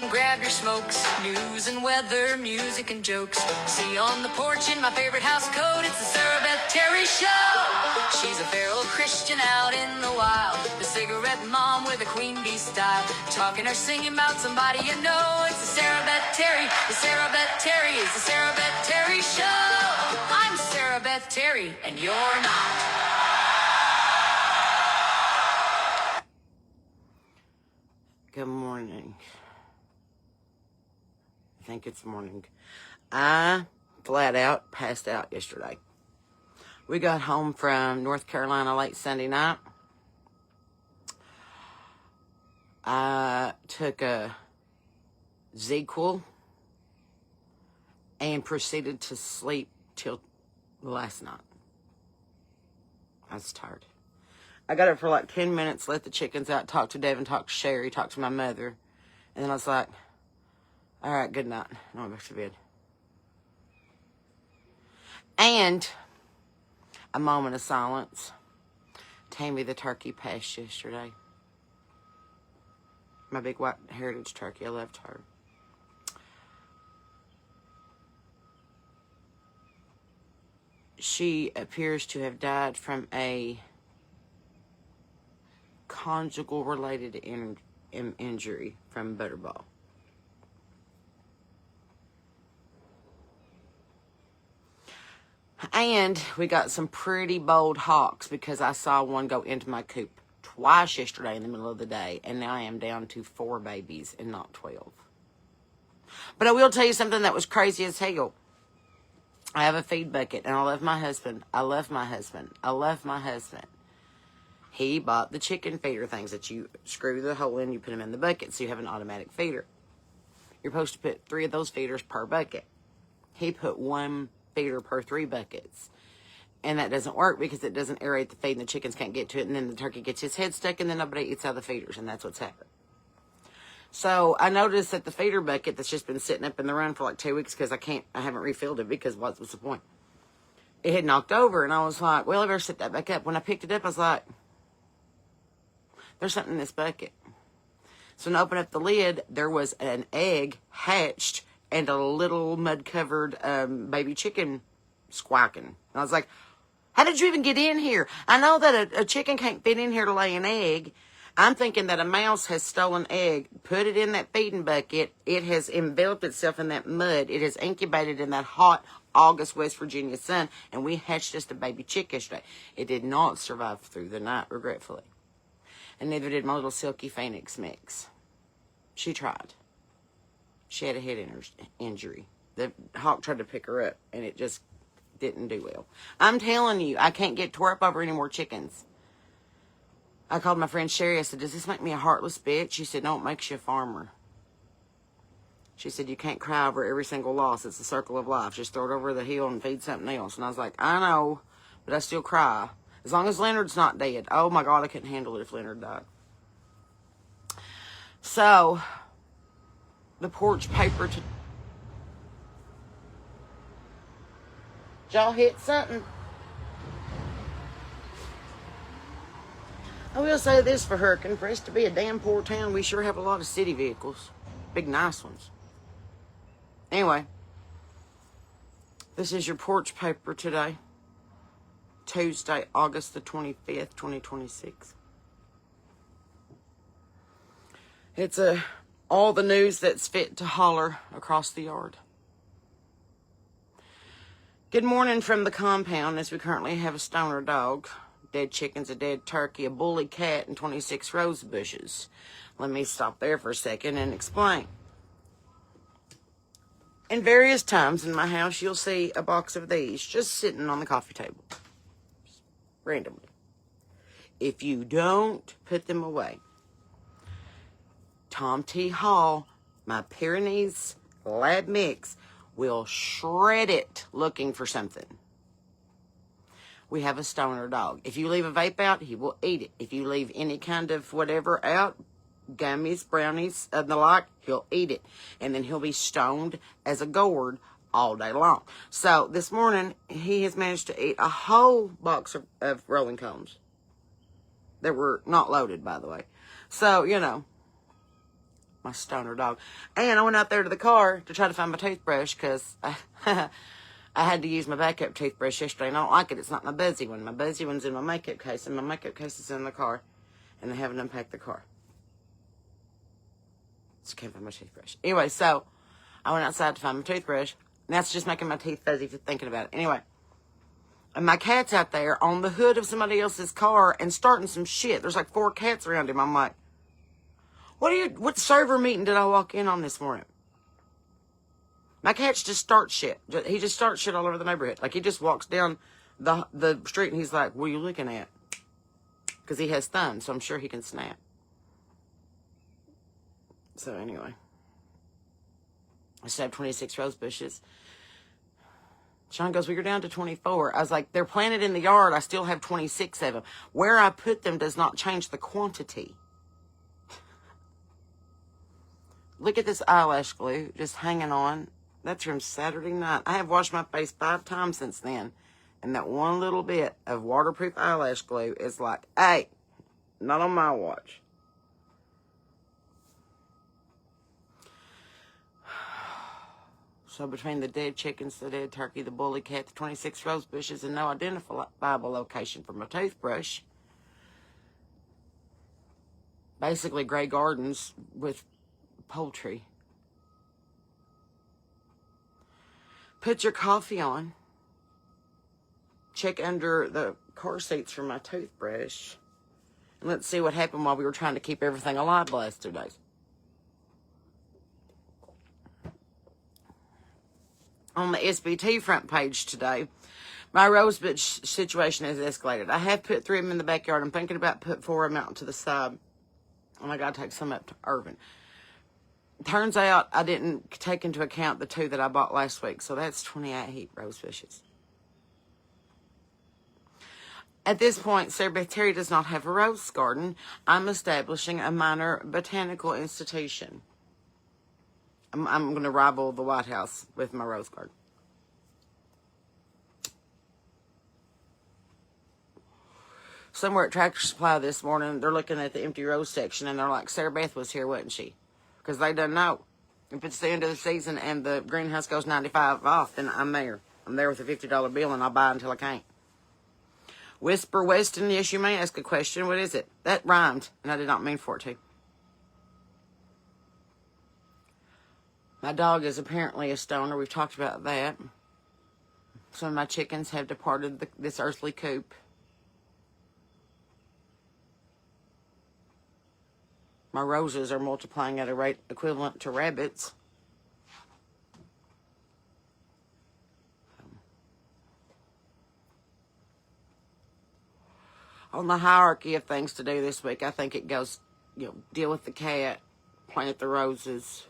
Grab your smokes, news and weather, music and jokes. See on the porch in my favorite house coat, it's the Sarah Beth Terry Show. She's a feral Christian out in the wild, the cigarette mom with a queen bee style, talking or singing about somebody you know. It's the Sarah Beth Terry, the Sarah Beth Terry, it's the Sarah Beth Terry Show. I'm Sarah Beth Terry, and you're not. Good morning. I think it's morning. I flat out passed out yesterday. We got home from North Carolina late Sunday night. I took a ZQL and proceeded to sleep till last night. I was tired. I got up for like 10 minutes, let the chickens out, talked to Devin, talked to Sherry, talked to my mother, and then I was like, all right, good night. I went back to bed. And a moment of silence. Tammy the turkey passed yesterday. My big white heritage turkey. I loved her. She appears to have died from a conjugal related injury from butterball. And we got some pretty bold hawks because I saw one go into my coop twice yesterday in the middle of the day, and now I am down to 4 babies and not 12. But I will tell you something that was crazy as hell. I have a feed bucket, and I love my husband. I love my husband. I love my husband. He bought the chicken feeder things that you screw the hole in, you put them in the bucket, so you have an automatic feeder. You're supposed to put 3 of those feeders per bucket. He put 1 feeder per 3 buckets. And that doesn't work because it doesn't aerate the feed and the chickens can't get to it, and then the turkey gets his head stuck and then nobody eats out of the feeders, and that's what's happened. So I noticed that the feeder bucket that's just been sitting up in the run for like 2 weeks because I haven't refilled it because what's the point? It had knocked over, and I was like, well, I better set that back up. When I picked it up, I was like, there's something in this bucket. So when I opened up the lid, there was an egg hatched and a little mud-covered baby chicken squawking. And I was like, how did you even get in here? I know that a chicken can't fit in here to lay an egg. I'm thinking that a mouse has stolen egg, put it in that feeding bucket. It has enveloped itself in that mud. It has incubated in that hot August West Virginia sun, and we hatched just a baby chick yesterday. It did not survive through the night, regretfully. And neither did my little Silky Phoenix mix. She tried. She had a head injury. The hawk tried to pick her up, and it just didn't do well. I'm telling you, I can't get tore up over any more chickens. I called my friend Sherry. I said, does this make me a heartless bitch? She said, no, it makes you a farmer. She said, you can't cry over every single loss. It's the circle of life. Just throw it over the hill and feed something else. And I was like, I know, but I still cry. As long as Leonard's not dead. Oh, my God, I couldn't handle it if Leonard died. So, the porch paper... Did y'all hit something? I will say this for Hurricane. For us to be a damn poor town, we sure have a lot of city vehicles. Big, nice ones. Anyway, this is your porch paper today. Tuesday, August the 25th, 2026. It's all the news that's fit to holler across the yard. Good morning from the compound, as we currently have a stoner dog, dead chickens, a dead turkey, a bully cat, and 26 rose bushes. Let me stop there for a second and explain. In various times in my house, you'll see a box of these just sitting on the coffee table. Randomly. If you don't put them away, Tom T. Hall, my Pyrenees lab mix, will shred it looking for something. We have a stoner dog. If you leave a vape out, he will eat it. If you leave any kind of whatever out, gummies, brownies, and the like, he'll eat it. And then he'll be stoned as a gourd all day long. So this morning, he has managed to eat a whole box of rolling cones that were not loaded, by the way. So, you know, My stoner dog. And I went out there to the car to try to find my toothbrush because I had to use my backup toothbrush yesterday, and I don't like it. It's not my buzzy one. My buzzy one's in my makeup case, and my makeup case is in the car, and they haven't unpacked the car. So I can't find my toothbrush. Anyway, so I went outside to find my toothbrush, and that's just making my teeth fuzzy for thinking about it. Anyway, and my cat's out there on the hood of somebody else's car and starting some shit. There's like 4 cats around him. I'm like, what server meeting did I walk in on this morning? My cats just start shit. He just starts shit all over the neighborhood. Like, he just walks down the street and he's like, what are you looking at? Because he has thumbs, so I'm sure he can snap. So anyway, I still have 26 rose bushes. Sean goes, well, you're down to 24. I was like, they're planted in the yard. I still have 26 of them. Where I put them does not change the quantity. Look at this eyelash glue just hanging on. That's from Saturday night. I have washed my face 5 times since then. And that one little bit of waterproof eyelash glue is like, hey, not on my watch. So between the dead chickens, the dead turkey, the bully cat, the 26 rose bushes, and no identifiable location for my toothbrush, basically Grey Gardens with poultry. Put your coffee on. Check under the car seats for my toothbrush. And let's see what happened while we were trying to keep everything alive the last 2 days. On the SBT front page today, my rosebush situation has escalated. I have put 3 of them in the backyard. I'm thinking about put 4 of them out to the side. And I got to take some up to Irvin. Turns out I didn't take into account the 2 that I bought last week. So that's 28 heat rose bushes. At this point, Sarah Beth Terry does not have a rose garden. I'm establishing a minor botanical institution. I'm going to rival the White House with my rose garden. Somewhere at Tractor Supply this morning, they're looking at the empty rose section, and they're like, Sarah Beth was here, wasn't she? Because they don't know. If it's the end of the season and the greenhouse goes 95 off, then I'm there. I'm there with a $50 bill, and I'll buy until I can't. Whisper Weston, yes, you may ask a question. What is it? That rhymed, and I did not mean for it to. My dog is apparently a stoner. We've talked about that. Some of my chickens have departed this earthly coop. My roses are multiplying at a rate equivalent to rabbits. On the hierarchy of things to do this week, I think it goes, deal with the cat, plant the roses,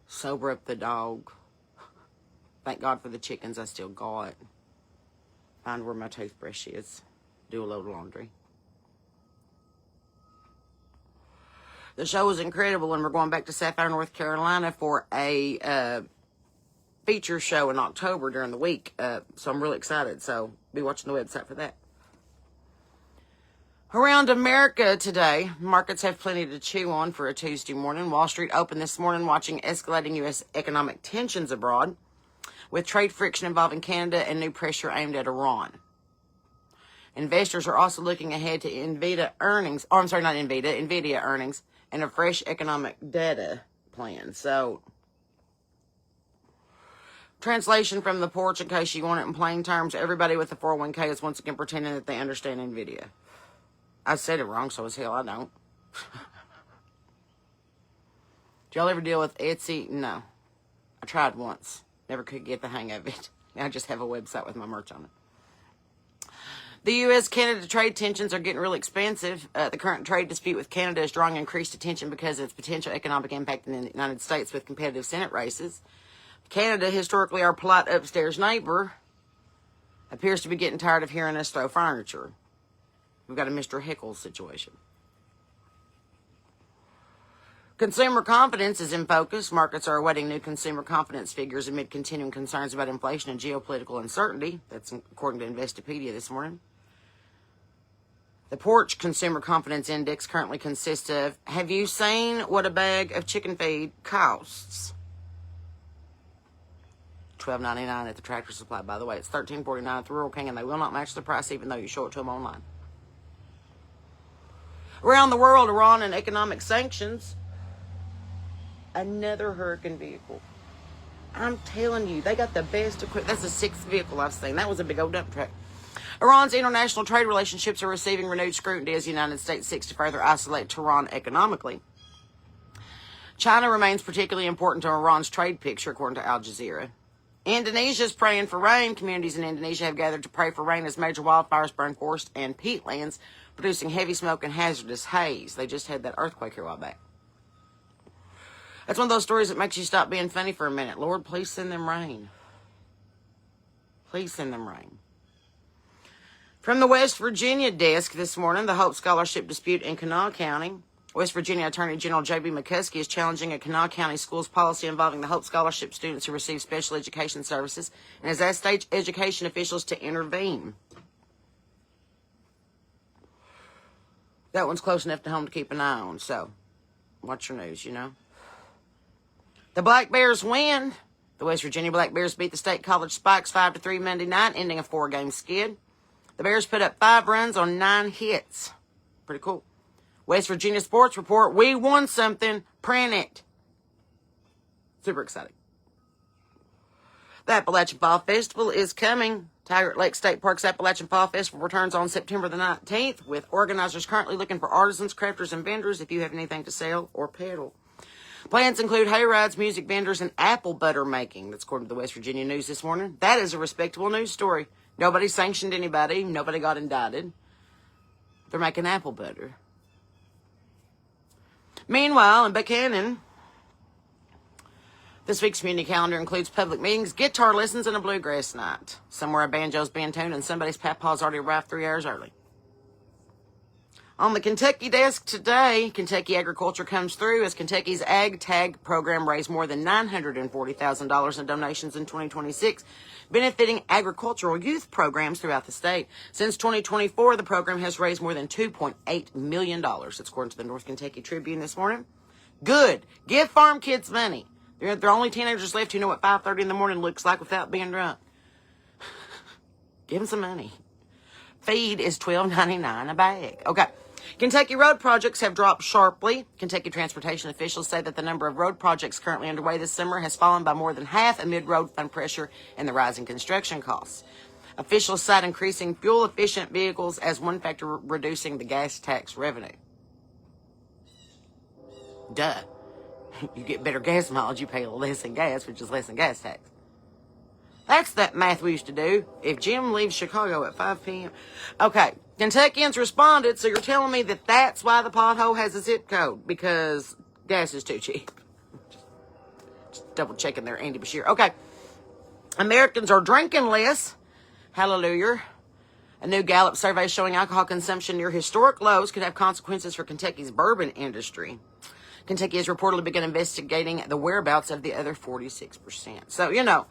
sober up the dog. Thank God for the chickens I still got. Find where my toothbrush is. Do a load of laundry. The show was incredible, and we're going back to Sapphire, North Carolina for a feature show in October during the week. So I'm really excited. So be watching the website for that. Around America today, markets have plenty to chew on for a Tuesday morning. Wall Street opened this morning watching escalating U.S. economic tensions abroad, with trade friction involving Canada and new pressure aimed at Iran. Investors are also looking ahead to NVIDIA earnings, NVIDIA earnings, and a fresh economic data plan. So, translation from the porch, in case you want it in plain terms, everybody with a 401k is once again pretending that they understand NVIDIA. I said it wrong, so as hell I don't. Do y'all ever deal with Etsy? No. I tried once. Never could get the hang of it. Now I just have a website with my merch on it. The U.S.-Canada trade tensions are getting really expensive. The current trade dispute with Canada is drawing increased attention because of its potential economic impact in the United States with competitive Senate races. Canada, historically our polite upstairs neighbor, appears to be getting tired of hearing us throw furniture. We've got a Mr. Hickles situation. Consumer confidence is in focus. Markets are awaiting new consumer confidence figures amid continuing concerns about inflation and geopolitical uncertainty. That's according to Investopedia this morning. The Porch Consumer Confidence Index currently consists of, have you seen what a bag of chicken feed costs? $12.99 at the Tractor Supply. By the way, it's $13.49 at the Rural King, and they will not match the price even though you show it to them online. Around the world, Iran and economic sanctions. Another Hurricane vehicle. I'm telling you, they got the best equipment. That's the sixth vehicle I've seen. That was a big old dump truck. Iran's international trade relationships are receiving renewed scrutiny as the United States seeks to further isolate Tehran economically. China remains particularly important to Iran's trade picture, according to Al Jazeera. Indonesia's praying for rain. Communities in Indonesia have gathered to pray for rain as major wildfires burn forests and peatlands, producing heavy smoke and hazardous haze. They just had that earthquake here a while back. That's one of those stories that makes you stop being funny for a minute. Lord, please send them rain. Please send them rain. From the West Virginia desk this morning, the Hope Scholarship dispute in Kanawha County. West Virginia Attorney General J.B. McCuskey is challenging a Kanawha County schools policy involving the Hope Scholarship students who receive special education services and has asked state education officials to intervene. That one's close enough to home to keep an eye on, so watch your news, you know. The Black Bears win. The West Virginia Black Bears beat the State College Spikes 5-3 Monday night, ending a 4-game skid. The Bears put up 5 runs on 9 hits. Pretty cool. West Virginia Sports Report, we won something. Print it. Super exciting. The Appalachian Fall Festival is coming. Taggart Lake State Park's Appalachian Fall Festival returns on September the 19th, with organizers currently looking for artisans, crafters, and vendors if you have anything to sell or peddle. Plans include hay rides, music vendors, and apple butter making. That's according to the West Virginia News this morning. That is a respectable news story. Nobody sanctioned anybody. Nobody got indicted. They're making apple butter. Meanwhile, in Buchanan, this week's community calendar includes public meetings, guitar lessons, and a bluegrass night. Somewhere a banjo's being tuned, and somebody's papa's already arrived 3 hours early. On the Kentucky desk today, Kentucky Agriculture comes through as Kentucky's Ag Tag program raised more than $940,000 in donations in 2026, benefiting agricultural youth programs throughout the state. Since 2024, the program has raised more than $2.8 million. That's according to the North Kentucky Tribune this morning. Good. Give farm kids money. There are only teenagers left who know what 5:30 in the morning looks like without being drunk. Give them some money. Feed is $12.99 a bag. Okay. Kentucky road projects have dropped sharply. Kentucky transportation officials say that the number of road projects currently underway this summer has fallen by more than half amid road fund pressure and the rising construction costs. Officials cite increasing fuel-efficient vehicles as one factor reducing the gas tax revenue. Duh. You get better gas mileage, you pay less in gas, which is less in gas tax. That's that math we used to do. If Jim leaves Chicago at 5 p.m. Okay, Kentuckians responded, so you're telling me that that's why the pothole has a zip code, because gas is too cheap. Just double checking there, Andy Bashir. Okay, Americans are drinking less. Hallelujah. A new Gallup survey showing alcohol consumption near historic lows could have consequences for Kentucky's bourbon industry. Kentucky has reportedly begun investigating the whereabouts of the other 46%. So, you know,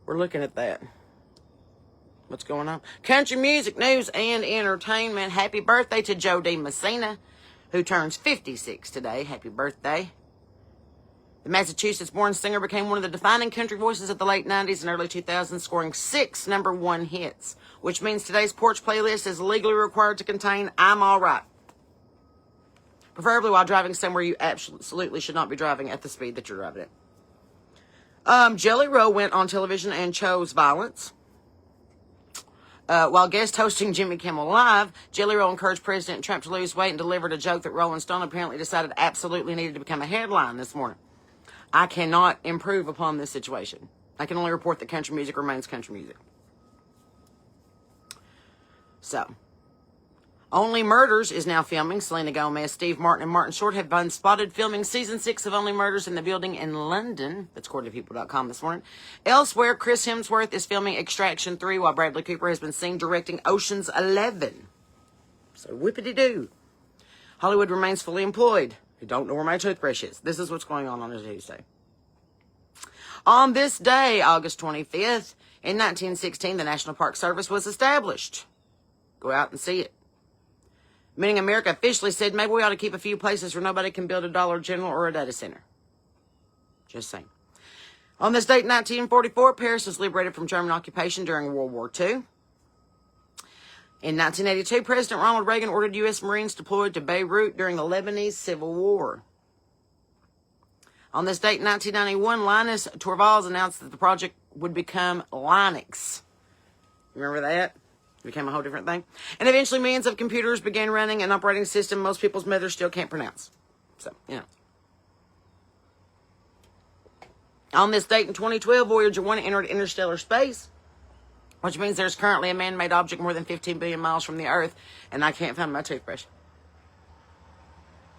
we're looking at that. What's going on? Country music, news, and entertainment. Happy birthday to Joe D. Messina, who turns 56 today. Happy birthday. The Massachusetts-born singer became one of the defining country voices of the late 90s and early 2000s, scoring 6 #1 hits, which means today's Porch playlist is legally required to contain I'm All Right. Preferably while driving somewhere you absolutely should not be driving at the speed that you're driving at. Jelly Roll went on television and chose violence. While guest hosting Jimmy Kimmel Live, Jelly Roll encouraged President Trump to lose weight and delivered a joke that Rolling Stone apparently decided absolutely needed to become a headline this morning. I cannot improve upon this situation. I can only report that country music remains country music. So, Only Murders is now filming. Selena Gomez, Steve Martin, and Martin Short have been spotted filming season 6 of Only Murders in the building in London. That's according to people.com this morning. Elsewhere, Chris Hemsworth is filming Extraction 3, while Bradley Cooper has been seen directing Ocean's 11. So whippity-doo. Hollywood remains fully employed. I don't know where my toothbrush is. This is what's going on a Tuesday. On this day, August 25th, in 1916, the National Park Service was established. Go out and see it. meaning America officially said maybe we ought to keep a few places where nobody can build a Dollar General or a data center. Just saying. On this date, 1944, Paris was liberated from German occupation during World War II. In 1982, President Ronald Reagan ordered U.S. Marines deployed to Beirut during the Lebanese Civil War. On this date, 1991, Linus Torvalds announced that the project would become Linux. Remember that? It became a whole different thing. And eventually, millions of computers began running an operating system most people's mothers still can't pronounce. So, you know. On this date in 2012, Voyager 1 entered interstellar space, which means there's currently a man-made object more than 15 billion miles from the Earth, and I can't find my toothbrush.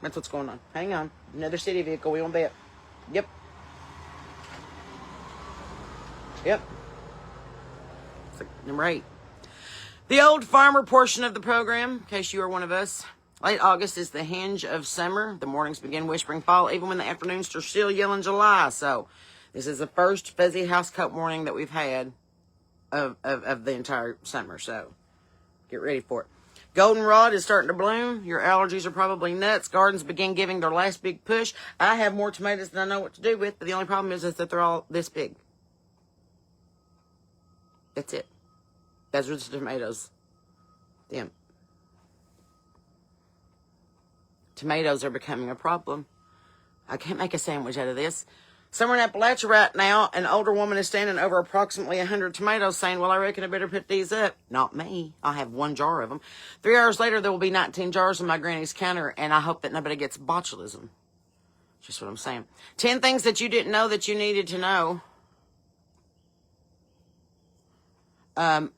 That's what's going on. Hang on. Another city vehicle. We won't bet. Yep. Yep. It's like number 8. The old farmer portion of the program, in case you are one of us. Late August is the hinge of summer. The mornings begin whispering fall, even when the afternoons are still yelling July. So, this is the first fuzzy housecoat morning that we've had of the entire summer. So, get ready for it. Goldenrod is starting to bloom. Your allergies are probably nuts. Gardens begin giving their last big push. I have more tomatoes than I know what to do with, but the only problem is that they're all this big. That's it. Those are the tomatoes. Damn. Tomatoes are becoming a problem. I can't make a sandwich out of this. Somewhere in Appalachia right now, an older woman is standing over approximately 100 tomatoes saying, well, I reckon I better put these up. Not me. I have 1 jar of them. 3 hours later, there will be 19 jars on my granny's counter, and I hope that nobody gets botulism. Just what I'm saying. 10 things that you didn't know that you needed to know.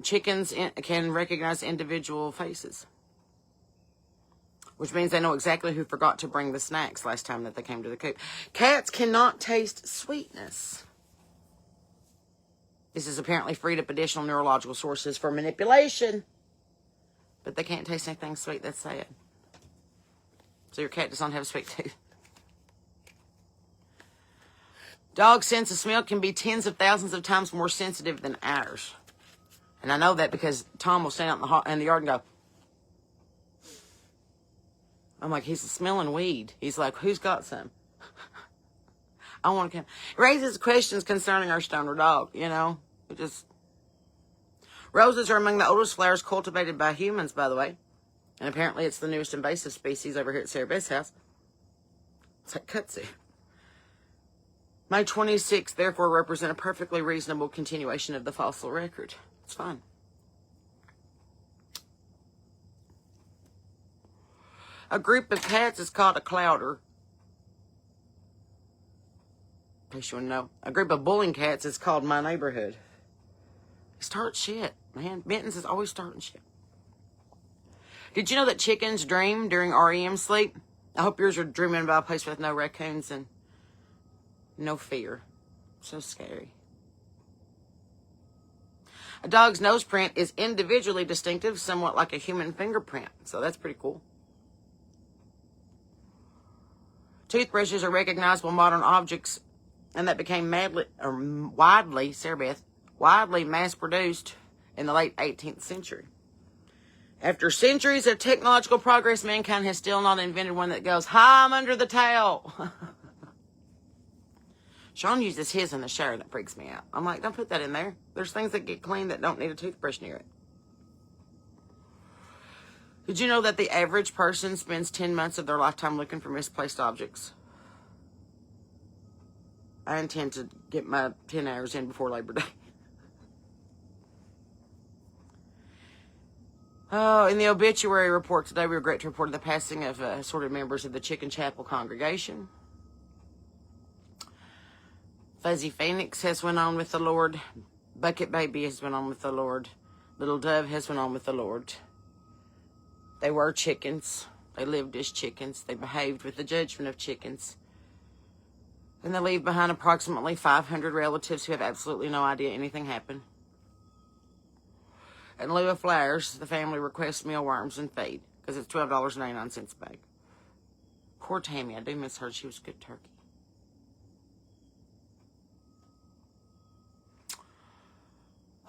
Chickens can recognize individual faces, which means they know exactly who forgot to bring the snacks last time that they came to the coop. Cats cannot taste sweetness. This has apparently freed up additional neurological sources for manipulation, but they can't taste anything sweet. That's sad. So your cat does not have a sweet tooth. Dog's sense of smell can be tens of thousands of times more sensitive than ours. And I know that because Tom will stand out in the yard and go, I'm like, he's smelling weed. He's like, who's got some? I want to come. It raises questions concerning our stoner dog, you know. Roses are among the oldest flowers cultivated by humans, by the way. And apparently it's the newest invasive species over here at Sarah Beth's house. It's like kudzu. May 26th, therefore, represent a perfectly reasonable continuation of the fossil record. It's fine. A group of cats is called a clouder. In case you want to know. A group of bullying cats is called my neighborhood. They start shit, man. Mittens is always starting shit. Did you know that chickens dream during REM sleep? I hope yours are dreaming about a place with no raccoons and no fear. So scary. A dog's nose print is individually distinctive, somewhat like a human fingerprint. So that's pretty cool. Toothbrushes are recognizable modern objects, and that became widely mass-produced in the late 18th century. After centuries of technological progress, mankind has still not invented one that goes, hi, I'm under the towel. Sean uses his in the shower. That freaks me out. I'm like, don't put that in there. There's things that get clean that don't need a toothbrush near it. Did you know that the average person spends 10 months of their lifetime looking for misplaced objects? I intend to get my 10 hours in before Labor Day. Oh, in the obituary report today, we regret to report the passing of assorted members of the Chicken Chapel congregation. Fuzzy Phoenix has went on with the Lord. Bucket Baby has went on with the Lord. Little Dove has went on with the Lord. They were chickens. They lived as chickens. They behaved with the judgment of chickens. And they leave behind approximately 500 relatives who have absolutely no idea anything happened. In lieu of flowers, the family requests mealworms and feed, because it's $12.99 a bag. Poor Tammy, I do miss her. She was a good turkey.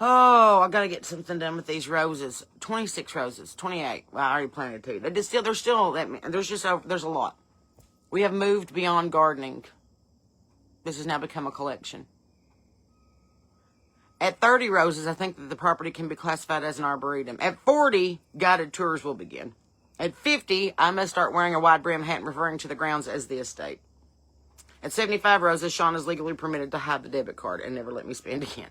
Oh, I gotta get something done with these roses. 26 roses, 28. Well, I already planted 2. There's still there's a lot. We have moved beyond gardening. This has now become a collection. At 30 roses, I think that the property can be classified as an arboretum. At 40, guided tours will begin. At 50, I must start wearing a wide brim hat and referring to the grounds as the estate. At 75 roses, Sean is legally permitted to hide the debit card and never let me spend again.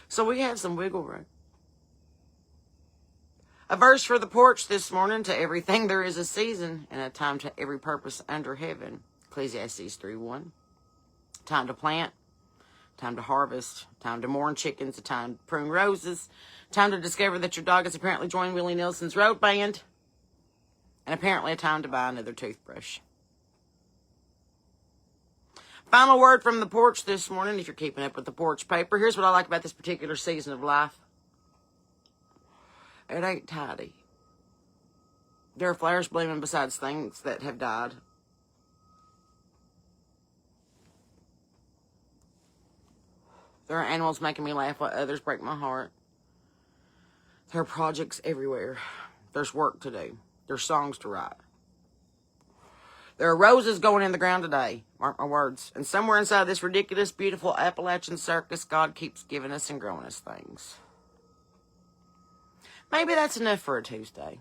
So we have some wiggle room. A verse for the porch this morning: to everything there is a season and a time to every purpose under heaven. Ecclesiastes 3:1. Time to plant, time to harvest, time to mourn chickens, a time to prune roses, time to discover that your dog has apparently joined Willie Nelson's road band, and apparently a time to buy another toothbrush. Final word from the porch this morning, if you're keeping up with the porch paper. Here's what I like about this particular season of life. It ain't tidy. There are flowers blooming besides things that have died. There are animals making me laugh while others break my heart. There are projects everywhere. There's work to do. There's songs to write. There are roses going in the ground today, mark my words. And somewhere inside this ridiculous, beautiful Appalachian circus, God keeps giving us and growing us things. Maybe that's enough for a Tuesday.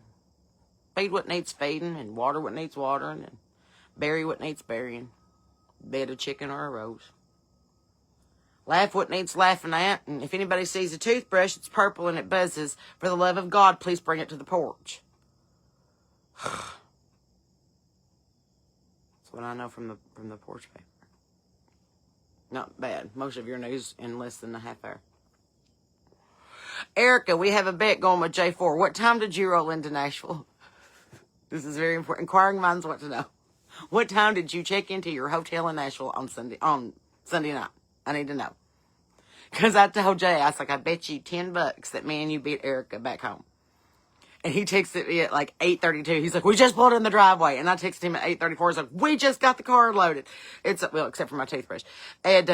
Feed what needs feeding, and water what needs watering, and bury what needs burying. Bed a chicken or a rose. Laugh what needs laughing at, and if anybody sees a toothbrush that's purple and it buzzes, for the love of God, please bring it to the porch. That's what I know from the porch paper. Not bad. Most of your news in less than a half hour. Erica, we have a bet going with J4. What time did you roll into Nashville? This is very important. Inquiring minds want to know. What time did you check into your hotel in Nashville on Sunday night? I need to know. Because I told Jay, I was like, I bet you $10 that me and you beat Erica back home. And he texted me at like 8:32. He's like, we just pulled in the driveway. And I texted him at 8:34. He's like, we just got the car loaded. Well, except for my toothbrush. And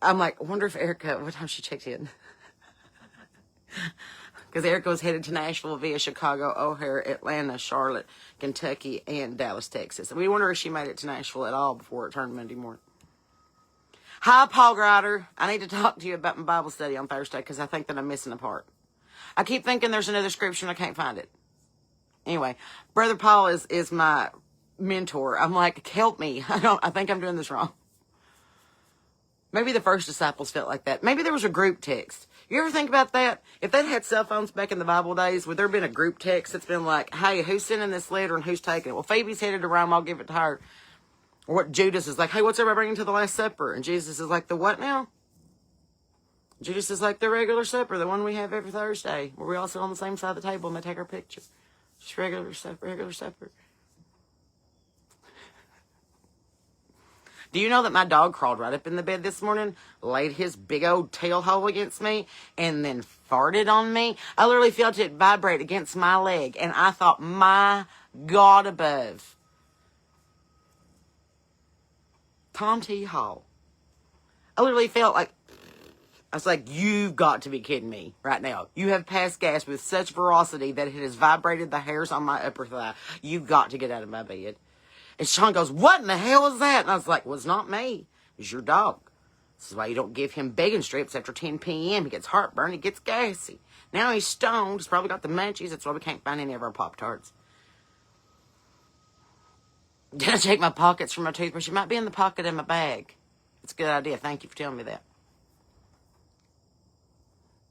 I'm like, I wonder if Erica, what time she checked in? Because Erica was headed to Nashville via Chicago, O'Hare, Atlanta, Charlotte, Kentucky, and Dallas, Texas. And we wonder if she made it to Nashville at all before it turned Monday morning. Hi, Paul Grider. I need to talk to you about my Bible study on Thursday because I think that I'm missing a part. I keep thinking there's another scripture and I can't find it. Anyway, Brother Paul is my mentor. I'm like, help me. I think I'm doing this wrong. Maybe the first disciples felt like that. Maybe there was a group text. You ever think about that? If they'd had cell phones back in the Bible days, would there have been a group text that's been like, hey, who's sending this letter and who's taking it? Well, Phoebe's headed to Rome. I'll give it to her. Or what Judas is like, hey, what's everybody bringing to the Last Supper? And Jesus is like, the what now? Judas is like the regular supper, the one we have every Thursday, where we all sit on the same side of the table and they take our picture. Just regular supper. Do you know that my dog crawled right up in the bed this morning, laid his big old tail hole against me, and then farted on me? I literally felt it vibrate against my leg, and I thought, my God above. Tom T. Hall. I literally felt like, I was like, you've got to be kidding me right now. You have passed gas with such ferocity that it has vibrated the hairs on my upper thigh. You've got to get out of my bed. And Sean goes, what in the hell is that? And I was like, well, it's not me. It's your dog. This is why you don't give him bacon strips after 10 p.m. He gets heartburn. He gets gassy. Now he's stoned. He's probably got the munchies. That's why we can't find any of our Pop-Tarts. Did I check my pockets for my toothbrush? It might be in the pocket in my bag. It's a good idea. Thank you for telling me that.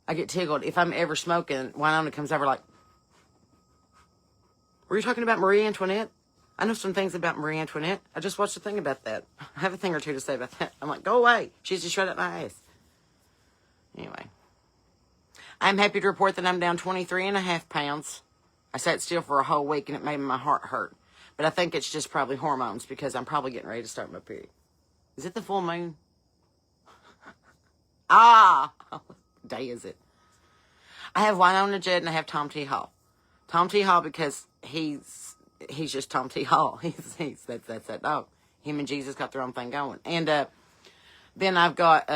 I get tickled. If I'm ever smoking, Winona comes over like, were you talking about Marie Antoinette? I know some things about Marie Antoinette. I just watched a thing about that. I have a thing or two to say about that. I'm like, go away. She's just right up my ass. Anyway. I'm happy to report that I'm down 23.5 pounds. I sat still for a whole week and it made my heart hurt. But I think it's just probably hormones because I'm probably getting ready to start my period. Is it the full moon? What day is it? I have Winona Judd and I have Tom T. Hall. Tom T. Hall because he's just Tom T. Hall. That's that dog. Him and Jesus got their own thing going. And then I've got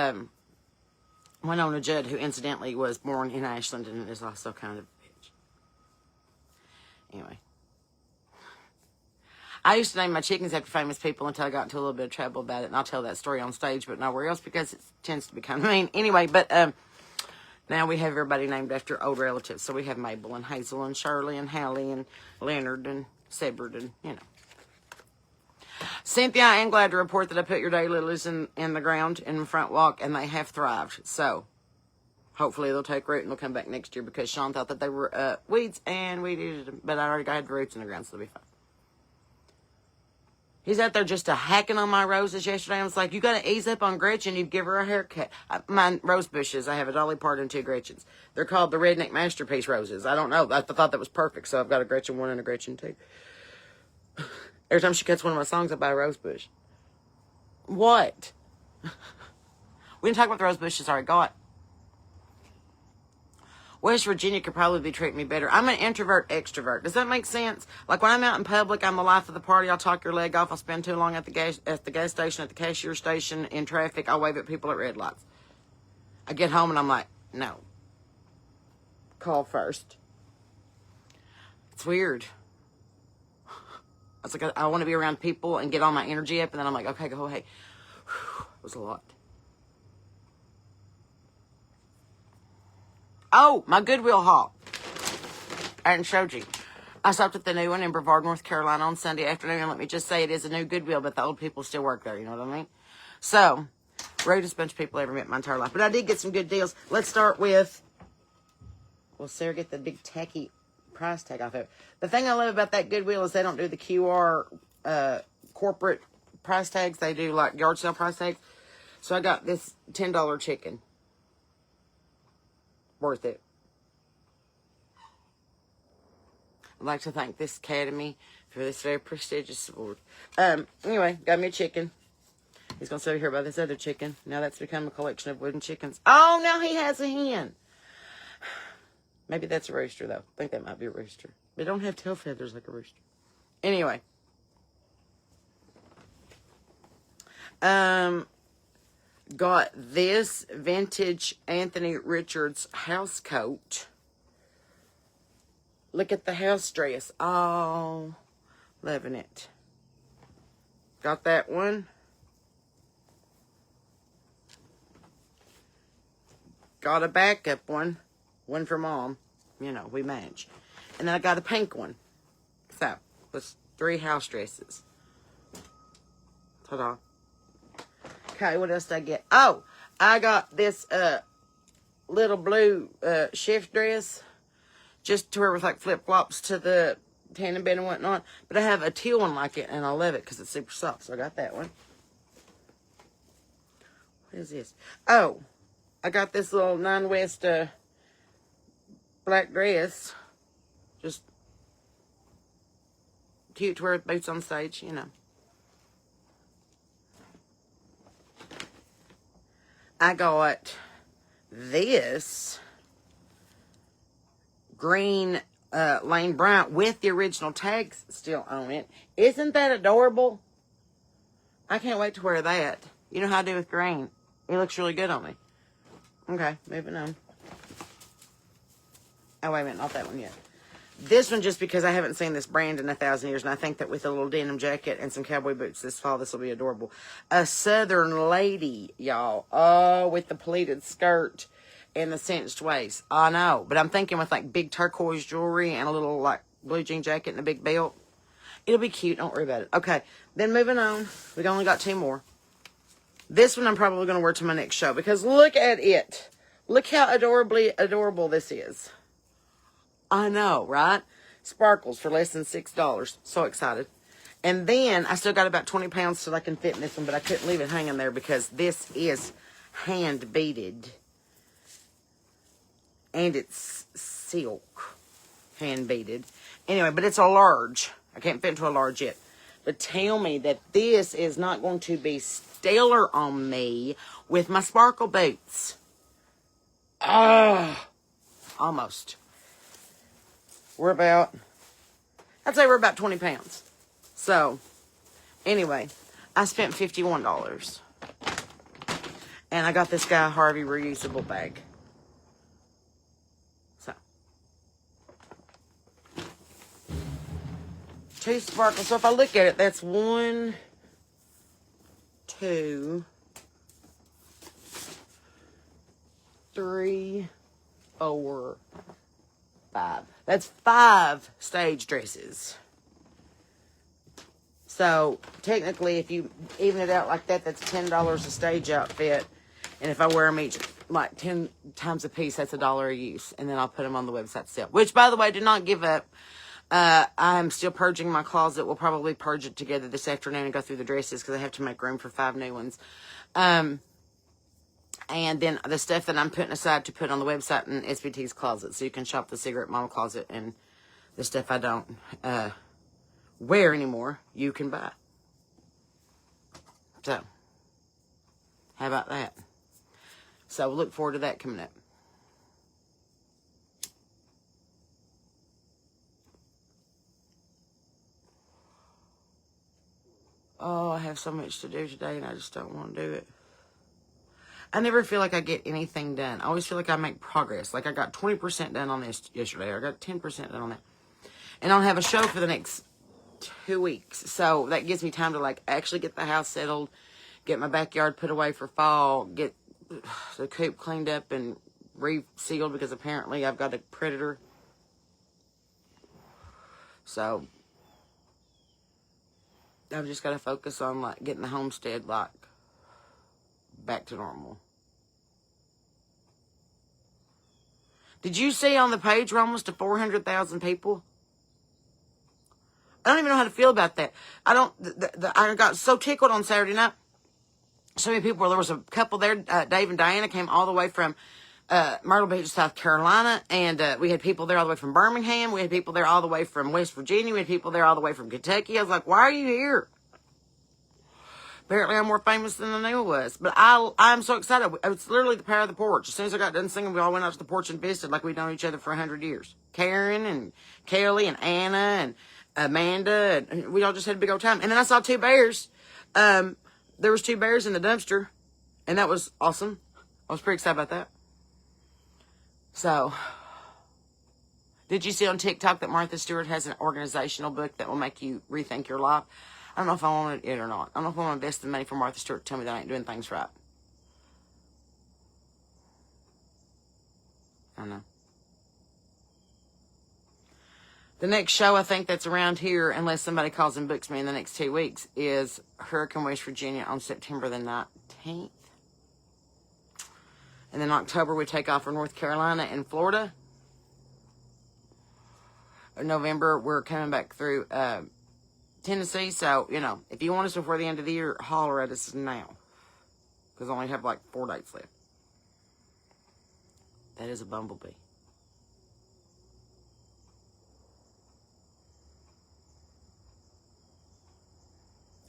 Winona Judd, who incidentally was born in Ashland and is also kind of a bitch. Anyway. I used to name my chickens after famous people until I got into a little bit of trouble about it, and I'll tell that story on stage, but nowhere else because it tends to be kind of mean. Anyway, but now we have everybody named after old relatives. So we have Mabel and Hazel and Shirley and Hallie and Leonard and Sebert and, you know. Cynthia, I am glad to report that I put your daylilies in the ground in the front walk, and they have thrived. So hopefully they'll take root and they'll come back next year because Sean thought that they were weeds, and we did them, but I already got the roots in the ground, so they'll be fine. He's out there just hacking on my roses yesterday. I was like, you got to ease up on Gretchen. You give her a haircut. My rose bushes, I have a Dolly Parton and 2 Gretchens. They're called the Redneck Masterpiece Roses. I don't know. I thought that was perfect. So I've got a Gretchen 1 and a Gretchen 2. Every time she cuts one of my songs, I buy a rose bush. What? We didn't talk about the rose bushes I already got. West Virginia could probably be treating me better. I'm an introvert extrovert. Does that make sense? Like when I'm out in public, I'm the life of the party. I'll talk your leg off. I'll spend too long at the gas station, at the cashier station, in traffic. I'll wave at people at red lights. I get home and I'm like, no. Call first. It's weird. I was like, I want to be around people and get all my energy up, and then I'm like, okay, go ahead. It was a lot. Oh, my Goodwill haul. I hadn't showed you. I stopped at the new one in Brevard, North Carolina on Sunday afternoon, and let me just say it is a new Goodwill, but the old people still work there, you know what I mean? So, rudest bunch of people I ever met in my entire life. But I did get some good deals. Let's start with, well, Sarah, get the big tacky price tag off of it. The thing I love about that Goodwill is they don't do the QR corporate price tags. They do like yard sale price tags. So I got this $10 chicken. Worth it. I'd like to thank this academy for this very prestigious award. Anyway, got me a chicken. He's going to sit here by this other chicken. Now that's become a collection of wooden chickens. Oh, now he has a hen. Maybe that's a rooster, though. I think that might be a rooster. They don't have tail feathers like a rooster. Anyway. Got this vintage Anthony Richards house coat. Look at the house dress. Oh, loving it. Got that one. Got a backup one. One for Mom. You know, we match. And then I got a pink one. So, that's 3 house dresses. Ta-da. Okay, what else did I get? Oh, I got this little blue shift dress. Just to wear with like flip-flops to the tanning bed and whatnot. But I have a teal one like it, and I love it because it's super soft. So I got that one. What is this? Oh, I got this little Nine West black dress. Just cute to wear with boots on stage, you know. I got this green Lane Bryant with the original tags still on it. Isn't that adorable? I can't wait to wear that. You know how I do with green. It looks really good on me. Okay, moving on. Oh, wait a minute, not that one yet. This one just because I haven't seen this brand in 1,000 years, and I think that with a little denim jacket and some cowboy boots this fall, this will be adorable. A Southern Lady, y'all. Oh, with the pleated skirt and the cinched waist. I know, but I'm thinking with like big turquoise jewelry and a little like blue jean jacket and a big belt. It'll be cute. Don't worry about it. Okay, then moving on. We've only got 2 more. This one I'm probably going to wear to my next show because look at it. Look how adorably adorable this is. I know, right? Sparkles for less than $6. So excited. And then I still got about 20 pounds till I can fit in this one, but I couldn't leave it hanging there because this is hand beaded. And it's silk. Hand beaded. Anyway, but it's a large. I can't fit into a large yet. But tell me that this is not going to be stellar on me with my sparkle boots. Almost. I'd say we're about 20 pounds. So, anyway, I spent $51. And I got this guy a Harvey reusable bag. So. 2 sparkles. So if I look at it, that's 1, 2, 3, 4, 5. That's 5 stage dresses. So technically, if you even it out like that, that's $10 a stage outfit. And if I wear them each like 10 times a piece, that's $1 a use. And then I'll put them on the website still. Which, by the way, do not give up. I'm still purging my closet. We'll probably purge it together this afternoon and go through the dresses because I have to make room for 5 new ones. And then the stuff that I'm putting aside to put on the website in SBT's closet. So you can shop the Cigarette Mama closet, and the stuff I don't wear anymore, you can buy. So, how about that? So, we'll look forward to that coming up. Oh, I have so much to do today, and I just don't want to do it. I never feel like I get anything done. I always feel like I make progress. Like I got 20% done on this yesterday. Or I got 10% done on that. And I don't have a show for the next 2 weeks. So that gives me time to like actually get the house settled, get my backyard put away for fall, get the coop cleaned up and resealed because apparently I've got a predator. So I've just got to focus on like getting the homestead like back to normal. Did you see on the page we're almost to 400,000 people? I don't even know how to feel about that. I got so tickled on Saturday night. So many people. There was a couple there. Dave and Diana came all the way from Myrtle Beach, South Carolina. And we had people there all the way from Birmingham. We had people there all the way from West Virginia. We had people there all the way from Kentucky. I was like, why are you here? Apparently I'm more famous than I knew I was. But I'm so excited. It's literally the power of the porch. As soon as I got done singing, we all went out to the porch and visited like we'd known each other for 100 years. Karen and Kelly and Anna and Amanda. And we all just had a big old time. And then I saw 2 bears. There was 2 bears in the dumpster. And that was awesome. I was pretty excited about that. So, did you see on TikTok that Martha Stewart has an organizational book that will make you rethink your life? I don't know if I want it or not. I don't know if I want to invest the money for Martha Stewart to tell me that I ain't doing things right. I don't know. The next show I think that's around here, unless somebody calls and books me in the next 2 weeks, is Hurricane, West Virginia on September the 19th. And then October we take off for North Carolina and Florida. In November we're coming back through Tennessee. So, you know, if you want us before the end of the year, holler at us now. Because I only have like 4 dates left. That is a bumblebee.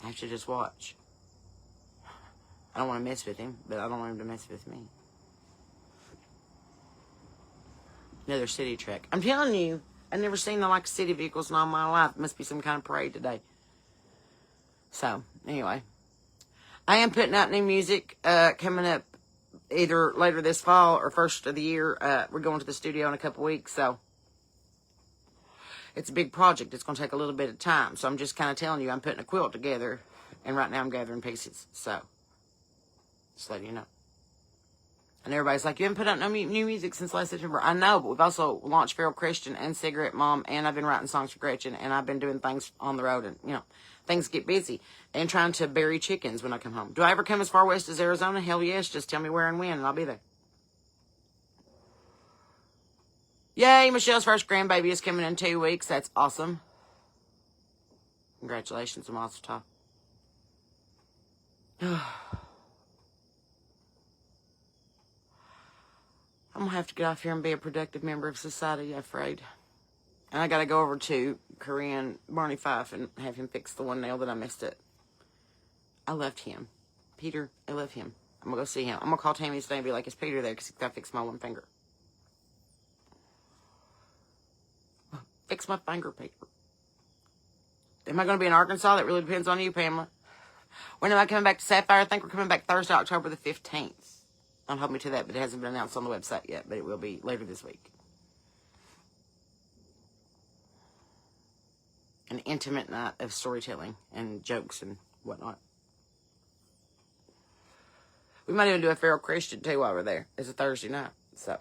I have to just watch. I don't want to mess with him, but I don't want him to mess with me. Another city truck. I'm telling you, I've never seen the like city vehicles in all my life. It must be some kind of parade today. So, anyway. I am putting out new music coming up either later this fall or first of the year. We're going to the studio in a couple weeks, so it's a big project. It's going to take a little bit of time. So I'm just kind of telling you, I'm putting a quilt together, and right now I'm gathering pieces. So, just letting you know. And everybody's like, you haven't put out no new music since last September. I know, but we've also launched Feral Christian and Cigarette Mom, and I've been writing songs for Gretchen, and I've been doing things on the road, and, you know, things get busy. And trying to bury chickens when I come home. Do I ever come as far west as Arizona? Hell yes. Just tell me where and when, and I'll be there. Yay, Michelle's first grandbaby is coming in 2 weeks. That's awesome. Congratulations, Mazel Tov. I'm going to have to get off here and be a productive member of society, I'm afraid. And I got to go over to Korean Barney Fife and have him fix the one nail that I messed up. I loved him. Peter, I love him. I'm going to go see him. I'm going to call Tammy today and be like, is Peter there? Because he's got to fix my one finger. Fix my finger, Peter. Am I going to be in Arkansas? That really depends on you, Pamela. When am I coming back to Sapphire? I think we're coming back Thursday, October the 15th. Don't hold me to that, but it hasn't been announced on the website yet, but it will be later this week. An intimate night of storytelling and jokes and whatnot. We might even do a feral Christian too while we're there. It's a Thursday night, so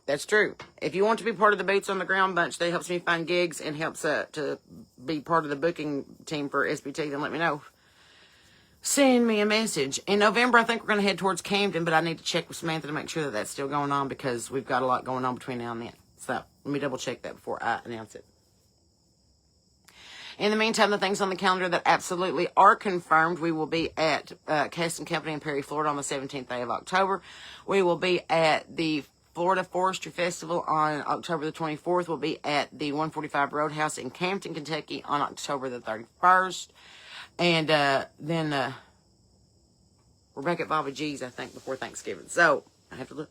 that's true. If you want to be part of the Boots on the Ground bunch that helps me find gigs and helps to be part of the booking team for SBT, then let me know. Send me a message. In November, I think we're going to head towards Camden, but I need to check with Samantha to make sure that that's still going on because we've got a lot going on between now and then. So let me double check that before I announce it. In the meantime, the things on the calendar that absolutely are confirmed, we will be at Caston Company in Perry, Florida on the 17th day of October. We will be at the Florida Forestry Festival on October the 24th. We'll be at the 145 Roadhouse in Campton, Kentucky on October the 31st. And then we're back at Bobby G's, I think, before Thanksgiving. So, I have to look.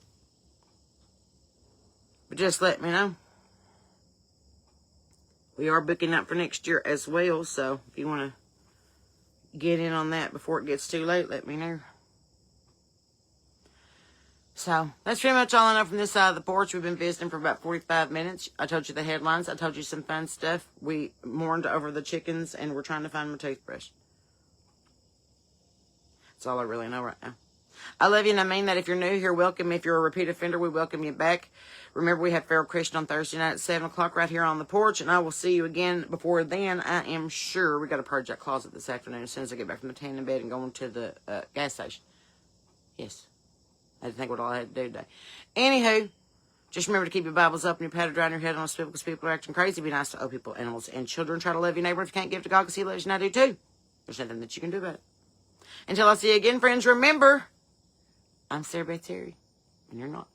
But just let me know. We are booking up for next year as well, so if you want to get in on that before it gets too late, let me know. So, that's pretty much all I know from this side of the porch. We've been visiting for about 45 minutes. I told you the headlines. I told you some fun stuff. We mourned over the chickens, and we're trying to find my toothbrush. That's all I really know right now. I love you, and I mean that. If you're new here, welcome. If you're a repeat offender, we welcome you back. Remember, we have Feral Christian on Thursday night at 7 o'clock right here on the porch, and I will see you again before then. I am sure we got to purge that closet this afternoon as soon as I get back from the tanning bed and going to the gas station. Yes. I didn't think what all I had to do today. Anywho, just remember to keep your Bibles up and your powder dry on your head on a swivel because people are acting crazy. Be nice to old people, animals, and children. Try to love your neighbor. If you can't give to God because He loves you, and I do too. There's nothing that you can do about it. Until I see you again, friends, remember, I'm Sarah Beth Terry, and you're not.